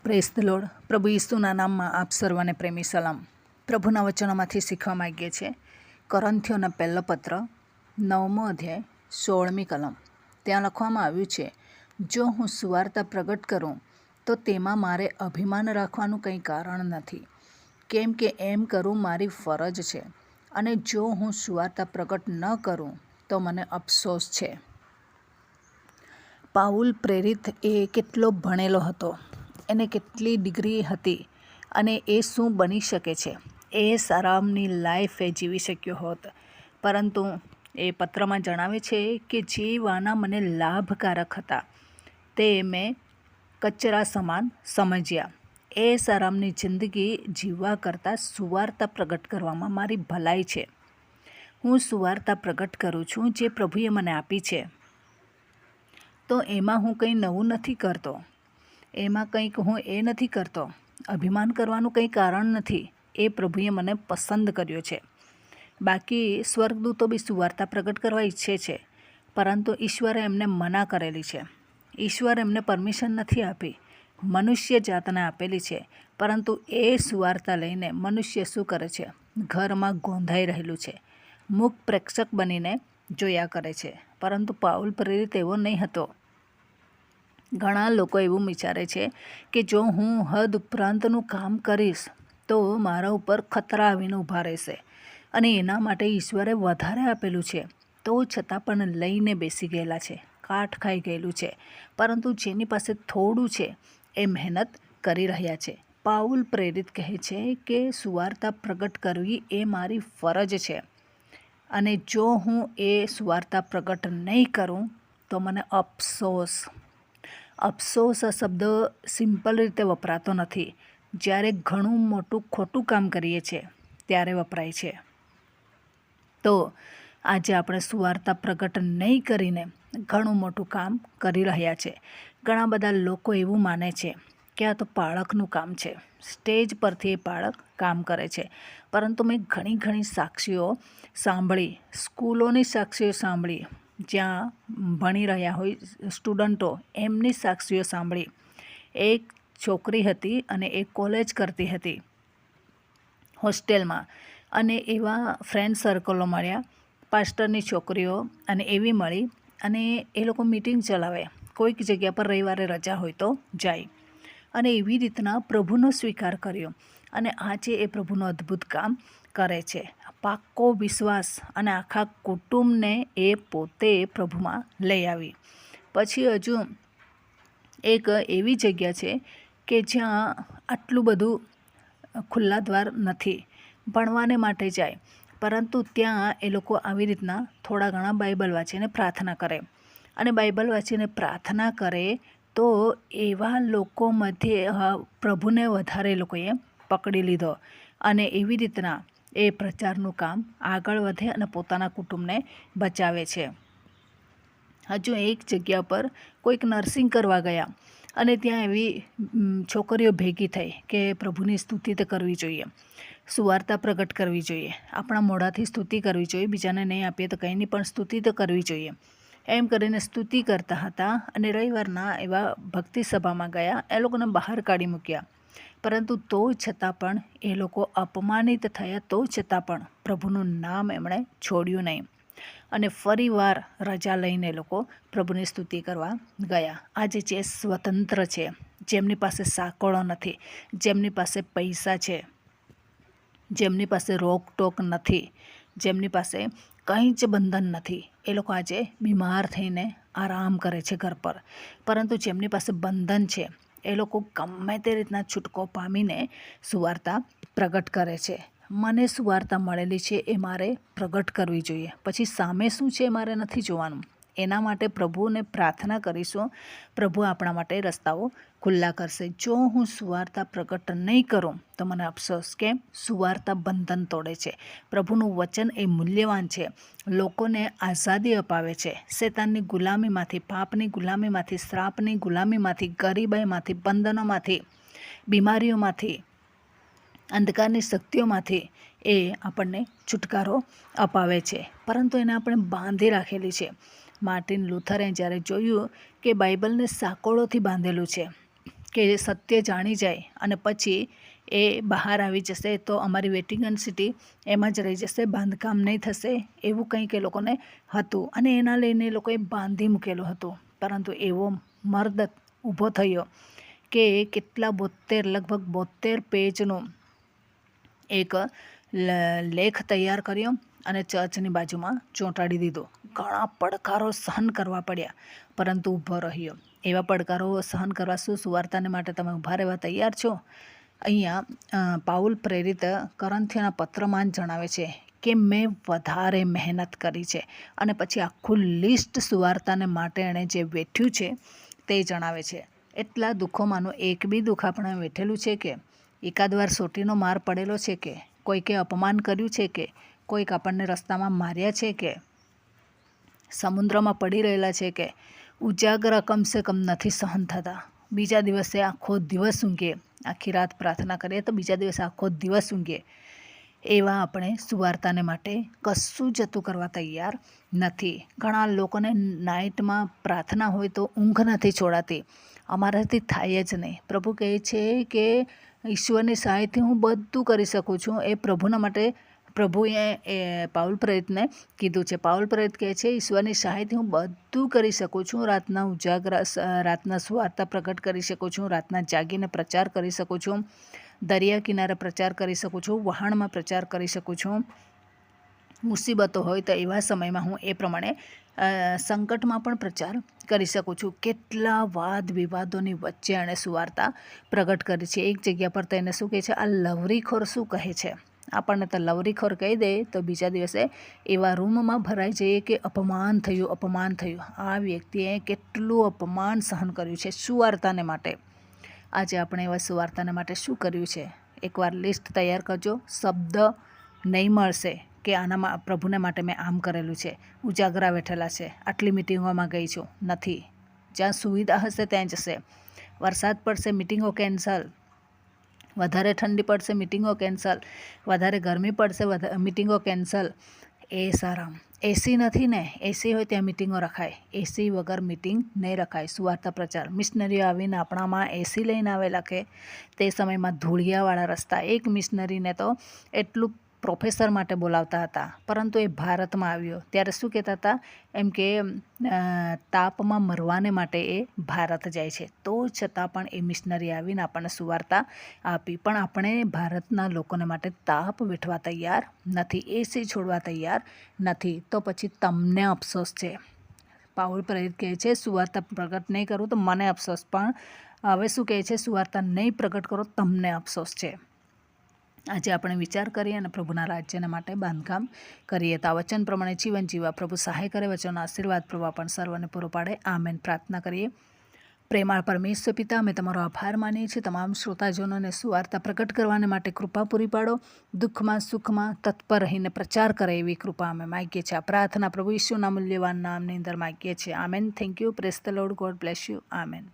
Press the lord. પ્રભુ ઈસુના નામમાં આપ સર્વને પ્રેમી સલામ. પ્રભુના વચનોમાંથી શીખવા માગીએ છીએ. કોરિન્થીયોના પહેલો પત્ર 9મો અધ્યાય 16મી કલમ. ત્યાં લખવામાં આવ્યું છે, જો હું સુવાર્તા પ્રગટ કરું તો તેમાં મારે અભિમાન રાખવાનું કંઈ કારણ નથી, કેમ કે એમ કરવું મારી ફરજ છે, અને જો હું સુવાર્તા પ્રગટ ન કરું તો મને અફસોસ છે. પાઉલ પ્રેરિત એ કેટલો ભણેલો હતો, એને કેટલી ડિગ્રી હતી, અને એ શું બની શકે છે, એ સારામની લાઈફ એ જીવી શક્યો હોત. પરંતુ એ પત્રમાં જણાવે છે કે જે વાના મને લાભકારક હતા તે મેં કચરા સમાન સમજ્યા. એ સારામની જિંદગી જીવવા કરતાં સુવાર્તા પ્રગટ કરવામાં મારી ભલાઈ છે. હું સુવાર્તા પ્રગટ કરું છું જે પ્રભુએ મને આપી છે, તો એમાં હું કંઈ નવું નથી કરતો, એમાં કંઈક હું એ નથી કરતો. અભિમાન કરવાનું કંઈ કારણ નથી. એ પ્રભુએ મને પસંદ કર્યો છે. બાકી સ્વર્ગદૂતો બી સુવાર્તા પ્રગટ કરવા ઈચ્છે છે, પરંતુ ઈશ્વરે એમને મના કરેલી છે. ઈશ્વર એમને પરમિશન નથી આપી, મનુષ્ય જાતને આપેલી છે. પરંતુ એ સુવાર્તા લઈને મનુષ્ય શું કરે છે? ઘરમાં ગોંધાઈ રહેલું છે, મૂક પ્રેક્ષક બનીને જોયા કરે છે. પરંતુ પાઉલ પ્રેરિત એવો નહીં હતો. ઘણા લોકો એવું વિચારે છે કે જો હું હદ ઉપરાંતનું કામ કરીશ તો મારા ઉપર ખતરા આવીને ઊભા રહેશે, અને એના માટે ઈશ્વરે વધારે આપેલું છે, તો છતાં પણ લઈને બેસી ગયેલા છે, કાઠ ખાઈ ગયેલું છે. પરંતુ જેની પાસે થોડું છે એ મહેનત કરી રહ્યા છે. પાઉલ પ્રેરિત કહે છે કે સુવાર્તા પ્રગટ કરવી એ મારી ફરજ છે, અને જો હું એ સુવાર્તા પ્રગટ નહીં કરું તો મને અફસોસ. અફસોસ આ શબ્દ સિમ્પલ રીતે વપરાતો નથી. જ્યારે ઘણું મોટું ખોટું કામ કરીએ છીએ ત્યારે વપરાય છે. તો આજે આપણે સુવાર્તા પ્રગટ નહીં કરીને ઘણું મોટું કામ કરી રહ્યા છે. ઘણા બધા લોકો એવું માને છે કે આ તો પાળકનું કામ છે, સ્ટેજ પરથી એ પાળક કામ કરે છે. પરંતુ મેં ઘણી સાક્ષીઓ સાંભળી, સ્કૂલોની સાક્ષીઓ સાંભળી, જ્યાં ભણી રહ્યા હોય સ્ટુડન્ટો, એમની સાક્ષીઓ સાંભળી. એક છોકરી હતી અને એ કોલેજ કરતી હતી હોસ્ટેલમાં, અને એવા ફ્રેન્ડ સર્કલો મળ્યા, પાસ્ટરની છોકરીઓ અને એવી મળી, અને એ લોકો મિટિંગ ચલાવે. કોઈક જગ્યા પર રવિવારે રજા હોય તો જાય, અને એવી રીતના પ્રભુનો સ્વીકાર કર્યો, અને આજે એ પ્રભુનું અદ્ભુત કામ કરે છે. પાક્કો વિશ્વાસ, અને આખા કુટુંબને એ પોતે પ્રભુમાં લઈ આવી. પછી હજુ એક એવી જગ્યા છે કે જ્યાં આટલું બધું ખુલ્લા દ્વાર નથી, ભણવાને માટે જાય, પરંતુ ત્યાં એ લોકો આવી રીતના થોડા ઘણા બાઇબલ વાંચીને પ્રાર્થના કરે. અને બાઇબલ વાંચીને પ્રાર્થના કરે તો એવા લોકો મધ્યે પ્રભુને વધારે લોકોએ પકડી લીધો, અને એવી રીતના એ પ્રચારનું કામ આગળ વધે અને પોતાના કુટુંબને બચાવે છે. હજુ એક જગ્યા પર કોઈક નર્સિંગ કરવા ગયા, અને ત્યાં એવી છોકરીઓ ભેગી થઈ કે પ્રભુની સ્તુતિ તો કરવી જોઈએ, સુવાર્તા પ્રગટ કરવી જોઈએ, આપણા મોઢાથી સ્તુતિ કરવી જોઈએ, બીજાને નહીં આપીએ તો કંઈ નહીં, પણ સ્તુતિ તો કરવી જોઈએ. એમ કરીને સ્તુતિ કરતા હતા, અને રવિવારના એવા ભક્તિ સભામાં ગયા. એ લોકોને બહાર કાઢી મૂક્યા, પરંતુ તો છતાં પણ એ લોકો અપમાનિત થયા, તો છતાં પણ પ્રભુનું નામ એમણે છોડ્યું નહીં, અને ફરીવાર રજા લઈને લોકો પ્રભુની સ્તુતિ કરવા ગયા. આજે જે સ્વતંત્ર છે, જેમની પાસે સાંકળો નથી, જેમની પાસે પૈસા છે, જેમની પાસે રોકટોક નથી, જેમની પાસે કંઈ જ બંધન નથી, એ લોકો આજે બીમાર થઈને આરામ કરે છે ઘર પર. પરંતુ જેમની પાસે બંધન છે એ લોકો ગમે તે રીતના છૂટકો પામીને સુવાર્તા પ્રગટ કરે છે. મને સુવાર્તા મળેલી છે એ મારે પ્રગટ કરવી જોઈએ. પછી સામે શું છે એ મારે નથી જોવાનું. એના માટે પ્રભુને પ્રાર્થના કરીશું, પ્રભુ આપણા માટે રસ્તાઓ ખુલ્લા કરશે. જો હું સુવાર્તા પ્રગટ નહીં કરું તો મને અફસોસ. કેમ? સુવાર્તા બંધન તોડે છે. પ્રભુનું વચન એ મૂલ્યવાન છે, લોકોને આઝાદી અપાવે છે, શેતાનની ગુલામીમાંથી, પાપની ગુલામીમાંથી, શ્રાપની ગુલામીમાંથી, ગરીબાઈમાંથી, બંધનોમાંથી, બીમારીઓમાંથી, અંધકારની શક્તિઓમાંથી એ આપણને છુટકારો અપાવે છે. પરંતુ એને આપણે બાંધી રાખેલી છે. માર્ટિન લુથરે જ્યારે જોયું કે બાઇબલને સાંકળોથી બાંધેલું છે, કે સત્ય જાણી જાય અને પછી એ બહાર આવી જશે તો અમારી વેટિંગન સિટી એમ જ રહી જશે, બાંધકામ નહીં થશે, એવું કંઈક એ લોકોને હતું અને એના લઈને એ લોકોએ બાંધી મૂકેલું હતું. પરંતુ એવો મર્દ ઊભો થયો કે કેટલા લગભગ 72 પેજનો એક લેખ તૈયાર કર્યો અને ચર્ચની બાજુમાં ચોંટાડી દીધો. ઘણા પડકારો સહન કરવા પડ્યા પરંતુ ઊભો રહ્યો. એવા પડકારો સહન કરવા શું સુવાર્તાને માટે તમે ઊભા રહેવા તૈયાર છો? અહીંયા પાઉલ પ્રેરિત કરંથીઓના પત્રમાં જણાવે છે કે મેં વધારે મહેનત કરી છે અને પછી આખું લિસ્ટ સુવાર્તાને માટે એણે જે વેઠ્યું છે તે જણાવે છે. એટલા દુઃખોમાંનું એક બી દુઃખ આપણે વેઠેલું છે કે એકાદ વાર સોટીનો માર પડેલો છે કે કોઈકે અપમાન કર્યું છે કે કોઈક આપણને રસ્તામાં માર્યા છે કે સમુદ્રમાં પડી રહેલા છે કે ઉજાગરા કમસે કમ નથી સહન થતા. બીજા દિવસે આખો દિવસ ઊંઘીએ, આખી રાત પ્રાર્થના કરીએ તો બીજા દિવસે આખો દિવસ ઊંઘીએ. એવા આપણે સુવાર્તાને માટે કશું જતું કરવા તૈયાર નથી. ઘણા લોકોને નાઇટમાં પ્રાર્થના હોય તો ઊંઘ નથી છોડાતી. અમારાથી થાય જ નહીં. પ્રભુ કહે છે કે ઈશ્વરની સહાયથી હું બધું કરી શકું છું. એ પ્રભુના માટે પ્રભુએ પાઉલ પ્રેરિતને કીધું છે. પાઉલ પ્રેરિત કહે છે ઈશ્વરની સહાયથી હું બધું કરી શકું છું. રાતના સુવાર્તા પ્રગટ કરી શકું છું, રાતના જાગીને પ્રચાર કરી શકું છું, દરિયા કિનારે પ્રચાર કરી શકું છું, વહાણમાં પ્રચાર કરી શકું છું. મુસીબતો હોય તો એવા સમયમાં હું એ પ્રમાણે સંકટમાં પણ પ્રચાર કરી શકું છું. કેટલા વાદ વિવાદોની વચ્ચે એણે સુવાર્તા પ્રગટ કરી છે. એક જગ્યા પર તેને શું કહે છે, આ લવરીખોર શું કહે છે? આપણને તો લવરીખોર કહી દે તો બીજા દિવસે એવા રૂમમાં ભરાઈ જઈએ કે અપમાન થયું. આ વ્યક્તિએ કેટલું અપમાન સહન કર્યું છે સુવાર્તાને માટે. આજે આપણે એવા સુવાર્તાને માટે શું કર્યું છે? એકવાર લિસ્ટ તૈયાર કરજો. શબ્દ નહીં મળશે કે આનામાં પ્રભુને માટે મેં આમ કરેલું છે, ઉજાગરા બેઠેલા છે, આટલી મિટિંગોમાં ગઈ છું. નથી. જ્યાં સુવિધા હશે ત્યાં જશે. વરસાદ પડશે, મિટિંગો કેન્સલ. વધારે ઠંડી પડશે, મિટિંગો કેન્સલ. વધારે ગરમી પડશે, મિટિંગો કેન્સલ. એ સારા એસી નથી ને, એસી હોય ત્યાં મિટિંગો રખાય. એસી વગર મિટિંગ નહીં રખાય. સુવાર્તા પ્રચાર મિશનરીઓ આવીને આપણામાં એસી લઈને આવેલા કે તે સમયમાં ધૂળિયાવાળા રસ્તા. એક મિશનરીને તો એટલું પ્રોફેસર માટે બોલાવતા હતા, પરંતુ એ ભારતમાં આવ્યો ત્યારે શું કહેતા હતા? એમ કે તાપમાં મરવાને માટે એ ભારત જાય છે. તો છતાં પણ એ મિશનરી આવીને આપણને સુવાર્તા આપી. પણ આપણે ભારતના લોકોને માટે તાપ વેઠવા તૈયાર નથી, એસી છોડવા તૈયાર નથી. તો પછી તમને અફસોસ છે. પાઉલ પ્રેરિત કહે છે સુવાર્તા પ્રગટ નહીં કરું તો મને અફસોસ, પણ હવે શું કહે છે? સુવાર્તા નહીં પ્રગટ કરો તમને અફસોસ છે. આજે આપણે વિચાર કરીએ અને પ્રભુના રાજ્યના માટે બાંધકામ કરીએ તો આ વચન પ્રમાણે જીવન જીવવા પ્રભુ સહાય કરે. વચનનો આશીર્વાદ પ્રભુ આપણને સર્વને પૂરો પાડે. આમેન. પ્રાર્થના કરીએ. પ્રેમાળ પરમેશ્વર પિતા, અમે તમારો આભાર માનીએ છીએ. તમામ શ્રોતાજનોને સુવાર્તા પ્રગટ કરવાને માટે કૃપા પૂરી પાડો. દુઃખમાં સુખમાં તત્પર રહીને પ્રચાર કરે એવી કૃપા અમે માગીએ છીએ. આ પ્રાર્થના પ્રભુ ઈસુના મૂલ્યવાન નામની અંદર માગીએ છીએ. Amen. Thank you. Praise the lord. God bless you. Amen.